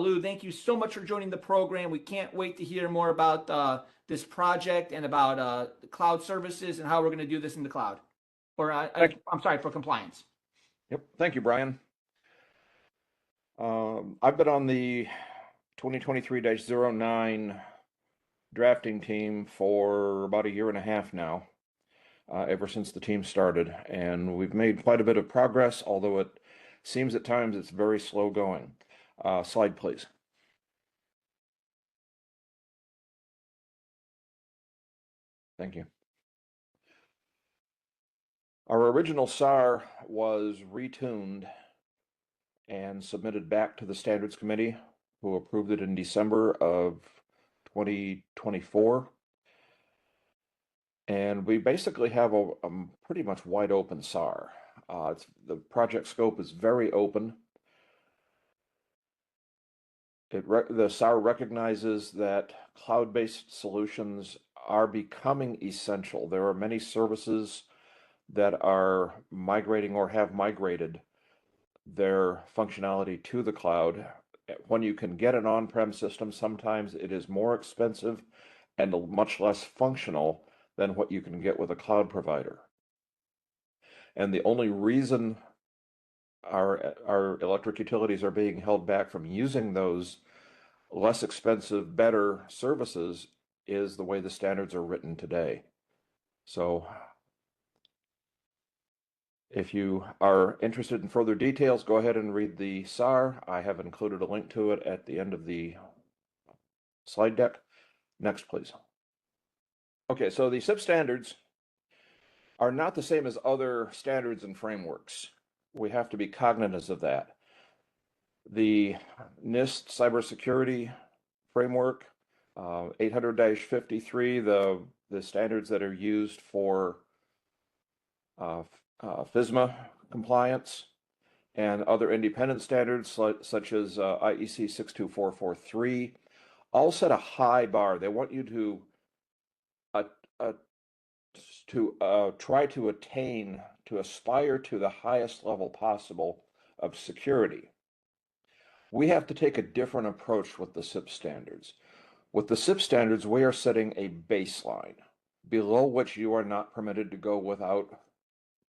Lew, thank you so much for joining the program. We can't wait to hear more about this project and about cloud services and how we're going to do this in the cloud. Or I'm sorry, for compliance. Yep. Thank you, Brian. I've been on the 2023-09 drafting team for about a year and a half now, ever since the team started, and we've made quite a bit of progress, although it seems at times it's very slow going. Slide, please. Thank you. Our original SAR was retuned and submitted back to the Standards Committee, who approved it in December of 2024. And we basically have a pretty much wide open SAR. The project scope is very open. The SAR recognizes that cloud-based solutions are becoming essential. There are many services that are migrating or have migrated their functionality to the cloud. When you can get an on-prem system, sometimes it is more expensive and much less functional than what you can get with a cloud provider. And the only reason our electric utilities are being held back from using those less expensive, better services is the way the standards are written today. So if you are interested in further details, go ahead and read the SAR. I have included a link to it at the end of the slide deck. Next, please. Okay, so the CIP standards are not the same as other standards and frameworks. We have to be cognizant of that. The NIST cybersecurity framework, 800-53, the standards that are used for FISMA compliance, and other independent standards such as IEC 62443, all set a high bar. They want you to try to aspire to the highest level possible of security. We have to take a different approach with the CIP standards. With the CIP standards, we are setting a baseline below which you are not permitted to go without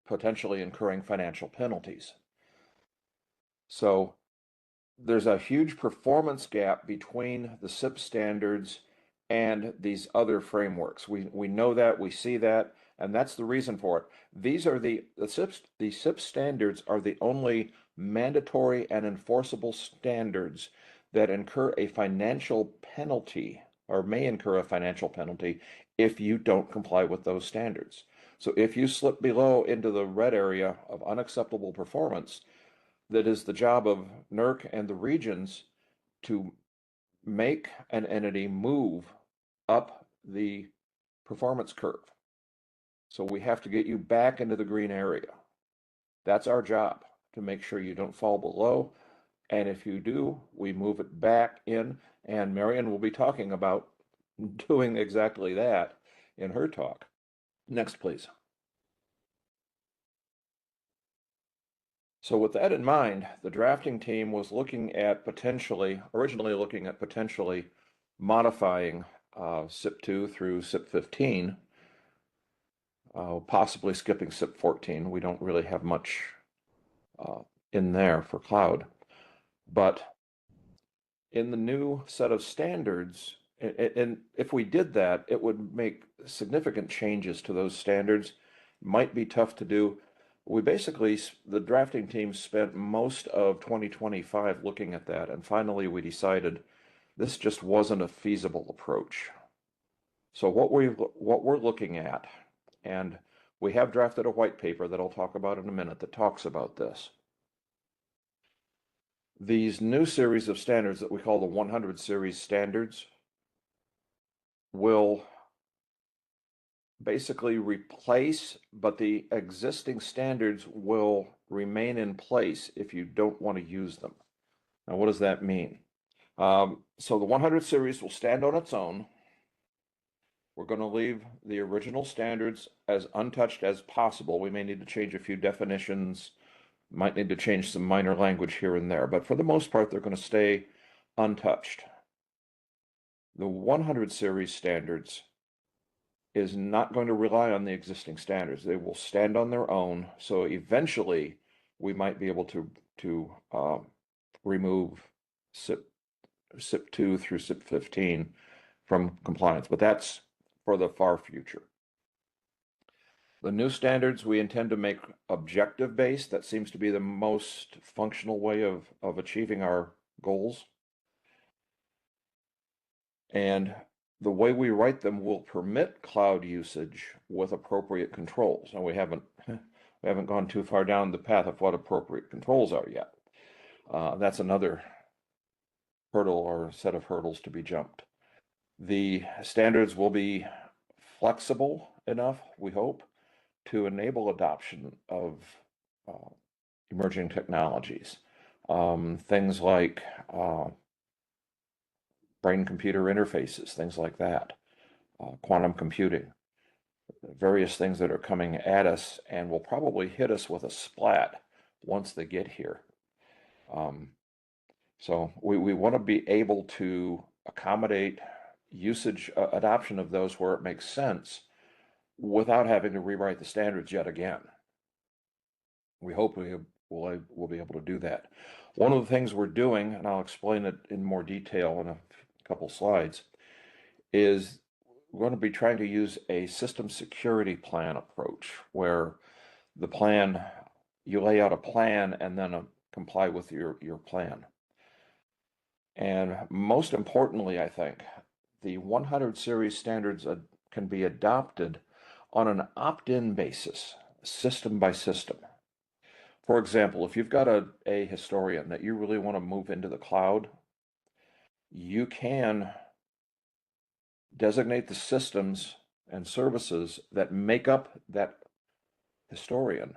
potentially incurring financial penalties. So there's a huge performance gap between the CIP standards and these other frameworks. We know that, we see that, and that's the reason for it. These are the CIP standards are the only mandatory and enforceable standards that incur a financial penalty or may incur a financial penalty if you don't comply with those standards. So if you slip below into the red area of unacceptable performance, that is the job of NERC and the regions to make an entity move up the performance curve. So we have to get you back into the green area. That's our job, to make sure you don't fall below. And if you do, we move it back in, and Marion will be talking about doing exactly that in her talk. Next, please. So with that in mind, the drafting team was originally looking at potentially modifying CIP 2 through CIP 15, possibly skipping CIP 14. We don't really have much in there for cloud. But in the new set of standards, and if we did that, it would make significant changes to those standards. Might be tough to do. The drafting team spent most of 2025 looking at that, and finally we decided this just wasn't a feasible approach. So what we're looking at, and we have drafted a white paper that I'll talk about in a minute that talks about this. These new series of standards that we call the 100 series standards will basically replace, but the existing standards will remain in place if you don't want to use them. Now, what does that mean? So the 100 series will stand on its own. We're going to leave the original standards as untouched as possible. We may need to change a few definitions, might need to change some minor language here and there, but for the most part, they're going to stay untouched. The 100 series standards is not going to rely on the existing standards. They will stand on their own. So eventually, we might be able to remove SIP 2 through SIP 15 from compliance, but that's for the far future. The new standards we intend to make objective based. That seems to be the most functional way of achieving our goals. And the way we write them will permit cloud usage with appropriate controls. And we haven't gone too far down the path of what appropriate controls are yet. That's another hurdle or set of hurdles to be jumped. The standards will be flexible enough, we hope, to enable adoption of emerging technologies. Things like brain-computer interfaces, things like that, quantum computing, various things that are coming at us and will probably hit us with a splat once they get here. So we want to be able to accommodate usage, adoption of those where it makes sense without having to rewrite the standards yet again. We hope we'll be able to do that. One of the things we're doing, and I'll explain it in more detail in a couple slides, is we're going to be trying to use a system security plan approach where the plan, you lay out a plan and then comply with your plan. And most importantly, I think, the 100 series standards can be adopted on an opt-in basis, system by system. For example, if you've got a historian that you really want to move into the cloud, you can designate the systems and services that make up that historian.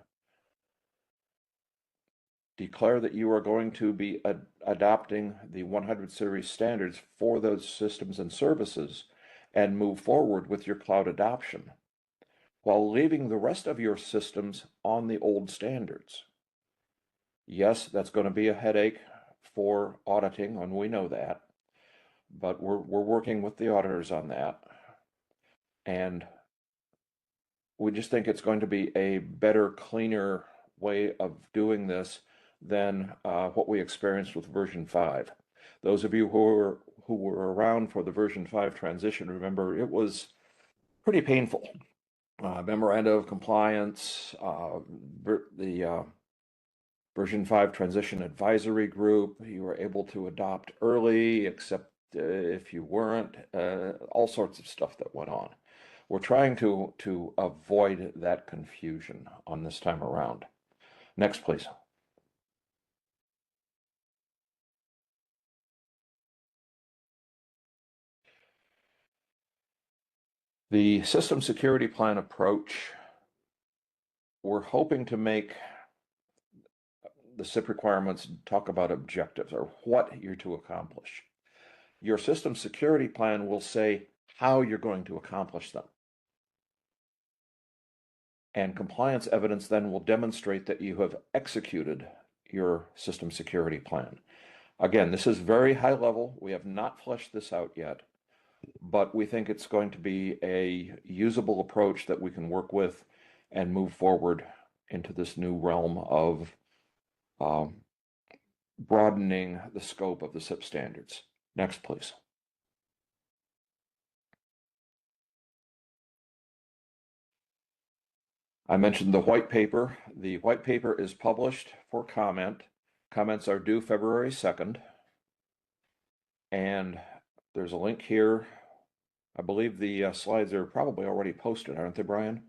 Declare that you are going to be adopting the 100 series standards for those systems and services and move forward with your cloud adoption while leaving the rest of your systems on the old standards. Yes, that's going to be a headache for auditing, and we know that, but we're working with the auditors on that. And we just think it's going to be a better, cleaner way of doing this than what we experienced with version 5. Those of you who were around for the version 5 transition, remember it was pretty painful. Memoranda of compliance, the version 5 transition advisory group, you were able to adopt early, except if you weren't, all sorts of stuff that went on. We're trying to avoid that confusion on this time around. Next, please. The system security plan approach, we're hoping to make the SIP requirements talk about objectives or what you're to accomplish. Your system security plan will say how you're going to accomplish them. And compliance evidence then will demonstrate that you have executed your system security plan. Again, this is very high level. We have not fleshed this out yet, but we think it's going to be a usable approach that we can work with and move forward into this new realm of broadening the scope of the SIP standards. Next, please. I mentioned the white paper. The white paper is published for comment. Comments are due February 2nd. And there's a link here. I believe the slides are probably already posted, aren't they, Brian?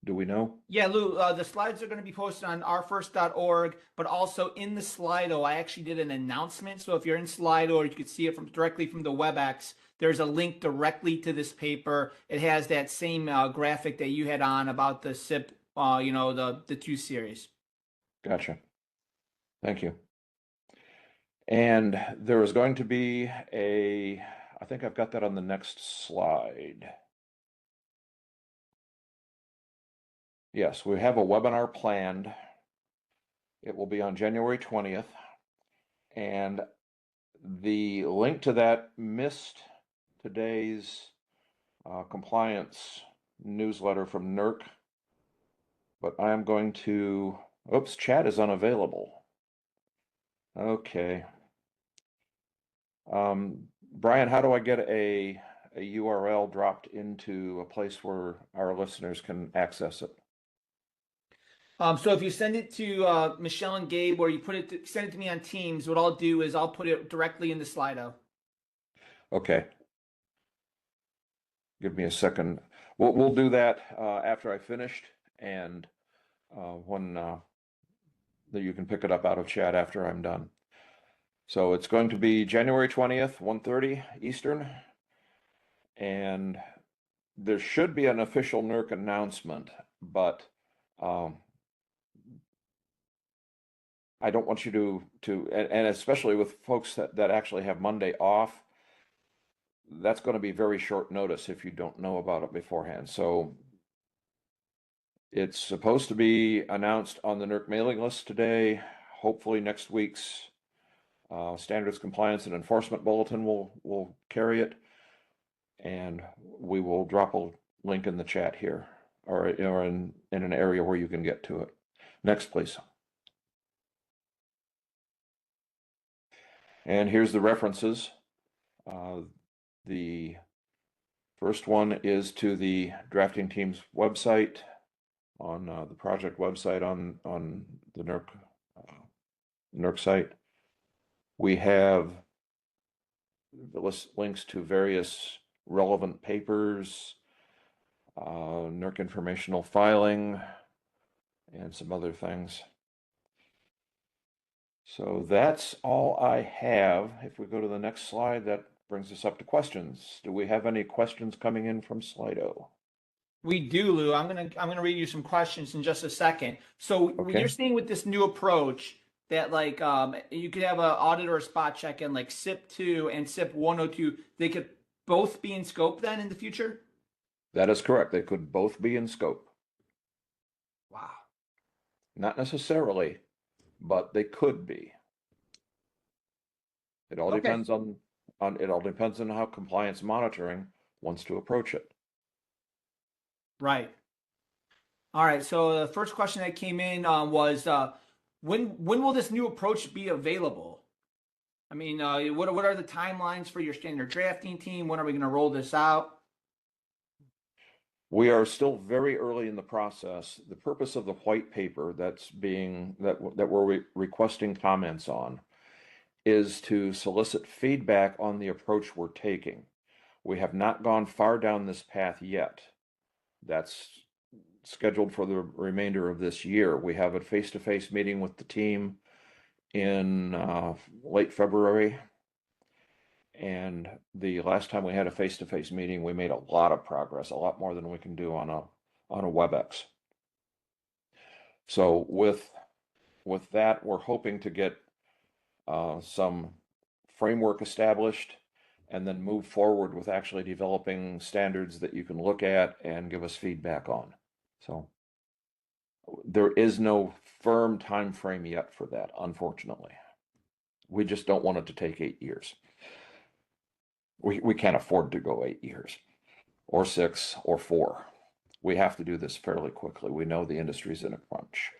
Do we know? Yeah, Lou, the slides are going to be posted on ourfirst.org, but also in the Slido, I actually did an announcement. So if you're in Slido, you can see it directly from the WebEx. There's a link directly to this paper. It has that same graphic that you had on about the SIP, the 2 series. Gotcha. Thank you. And there is going to be I think I've got that on the next slide. Yes, we have a webinar planned. It will be on January 20th. And the link to that missed today's compliance newsletter from NERC, but I am going to, oops, chat is unavailable. Okay. Brian, how do I get a URL dropped into a place where our listeners can access it? So if you send it to Michelle and Gabe, or you send it to me on Teams, what I'll do is I'll put it directly in the Slido. Okay. Give me a second. We'll do that after I finished, and when you can pick it up out of chat after I'm done. So it's going to be January 20th, 1:30 Eastern, and there should be an official NERC announcement, but I don't want you and especially with folks that actually have Monday off, that's going to be very short notice if you don't know about it beforehand. So it's supposed to be announced on the NERC mailing list today. Hopefully next week's Standards Compliance and Enforcement Bulletin will carry it, and we will drop a link in the chat here, or in an area where you can get to it. Next, please. And here's the references. The first one is to the drafting team's website, on the project website on the NERC site. We have the links to various relevant papers, NERC informational filing, and some other things. So that's all I have. If we go to the next slide, that brings us up to questions. Do we have any questions coming in from Slido? We do, Lou. I'm gonna read you some questions in just a second. So Okay. you're saying with this new approach that you could have an audit or a spot check in like CIP 2 and CIP 102, they could both be in scope then in the future? That is correct. They could both be in scope. Wow. Not necessarily, but they could be. It all Okay. depends on how compliance monitoring wants to approach it. Right. All right. So the first question that came in was when will this new approach be available? I mean, what are the timelines for your standard drafting team? When are we going to roll this out? We are still very early in the process. The purpose of the white paper that we're requesting comments on is to solicit feedback on the approach we're taking. We have not gone far down this path yet. That's scheduled for the remainder of this year. We have a face-to-face meeting with the team in late February. And the last time we had a face-to-face meeting, we made a lot of progress, a lot more than we can do on a WebEx. So with that, we're hoping to get some framework established, and then move forward with actually developing standards that you can look at and give us feedback on. So there is no firm time frame yet for that, unfortunately. We just don't want it to take 8 years. We can't afford to go 8 years, or 6, or 4. We have to do this fairly quickly. We know the industry's in a crunch.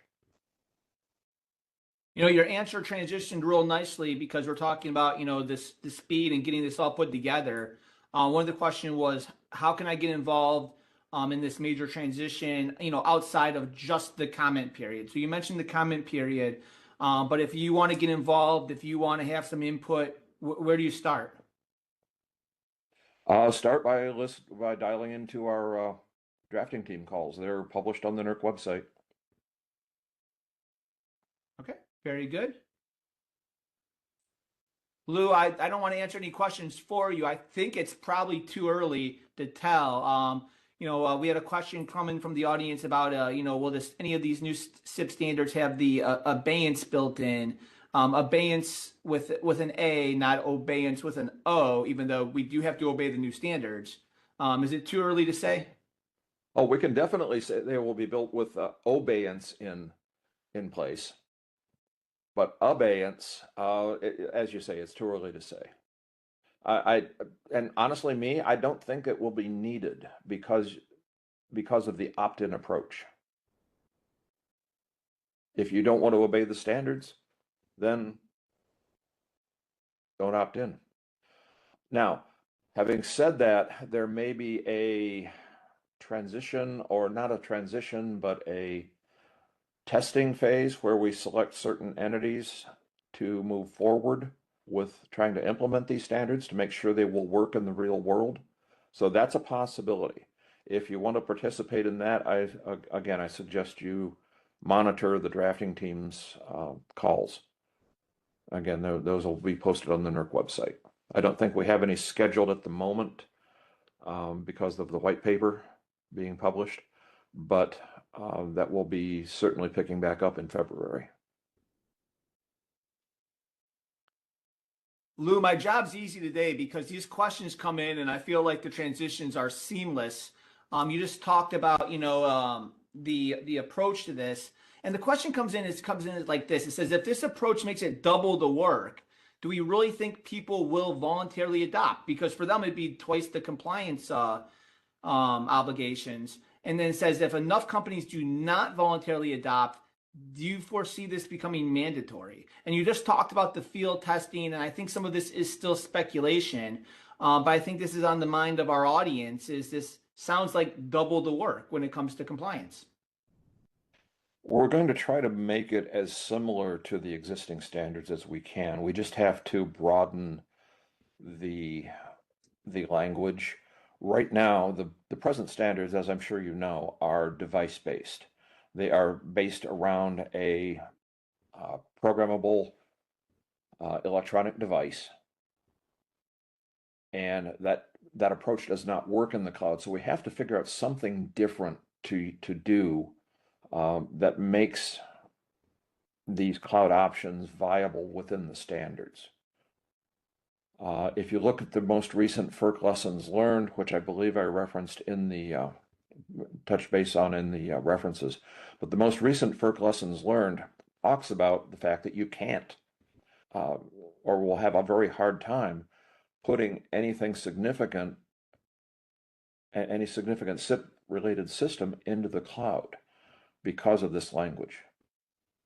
You know, your answer transitioned real nicely because we're talking about, the speed and getting this all put together. One of the questions was, how can I get involved in this major transition, outside of just the comment period? So you mentioned the comment period, but if you want to get involved, if you want to have some input, where do you start? Start by dialing into our drafting team calls. They're published on the NERC website. Okay, very good. Lou, I don't want to answer any questions for you. I think it's probably too early to tell. We had a question coming from the audience about, will any of these new SIP standards have the abeyance built in? Abeyance with an A, not obeyance with an O, even though we do have to obey the new standards. Is it too early to say? Oh, we can definitely say they will be built with obeyance in place. But abeyance, as you say, it's too early to say. I and honestly, I don't think it will be needed because of the opt-in approach. If you don't want to obey the standards, then don't opt in. Now, having said that, there may be a transition, or not a transition, but a testing phase where we select certain entities to move forward with trying to implement these standards to make sure they will work in the real world. So that's a possibility. If you want to participate in that, I suggest you monitor the drafting team's calls. Again, those will be posted on the NERC website. I don't think we have any scheduled at the moment because of the white paper being published, but that will be certainly picking back up in February. Lew, my job's easy today because these questions come in and I feel like the transitions are seamless. You just talked about, the approach to this. And the question comes in like this. It says, if this approach makes it double the work, do we really think people will voluntarily adopt? Because for them, it'd be twice the compliance obligations. And then it says, if enough companies do not voluntarily adopt, do you foresee this becoming mandatory? And you just talked about the field testing, and I think some of this is still speculation, but I think this is on the mind of our audience. Is this sounds like double the work when it comes to compliance? We're going to try to make it as similar to the existing standards as we can. We just have to broaden the language. Right now, the present standards, as I'm sure you know, are device-based. They are based around a programmable electronic device, and that approach does not work in the cloud. So we have to figure out something different to do that makes these cloud options viable within the standards. If you look at the most recent FERC lessons learned, which I believe I referenced in the touch base on in the references, but the most recent FERC lessons learned talks about the fact that you can't or will have a very hard time putting anything significant, any significant SIP related system into the cloud because of this language.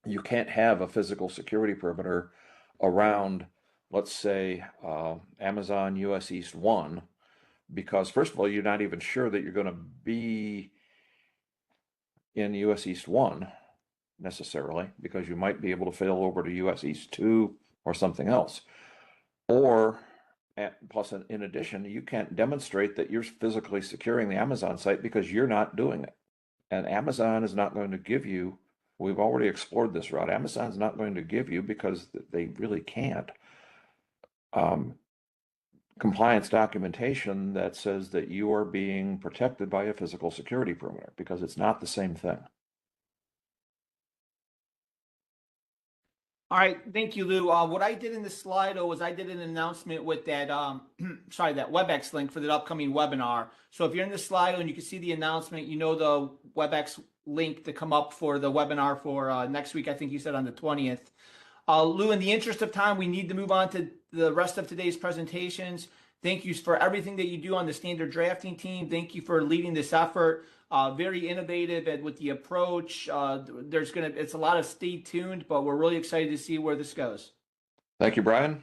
You can't have a physical security perimeter around, let's say, Amazon US East 1, because first of all, you're not even sure that you're going to be in US East 1 necessarily, because you might be able to fail over to US East 2 or something else. Or, plus in addition, you can't demonstrate that you're physically securing the Amazon site because you're not doing it. And Amazon is not going to give you, we've already explored this route, Amazon's not going to give you, because they really can't, compliance documentation that says that you are being protected by a physical security perimeter, because it's not the same thing. All right, thank you, Lew. What I did in the Slido was I did an announcement with that, sorry, that WebEx link for the upcoming webinar. So if you're in the Slido and you can see the announcement, you know the WebEx link to come up for the webinar for next week. I think you said on the 20th. Lew, in the interest of time, we need to move on to the rest of today's presentations. Thank you for everything that you do on the standard drafting team. Thank you for leading this effort. Very innovative and with the approach. It's a lot of stay tuned, but we're really excited to see where this goes. Thank you, Brian.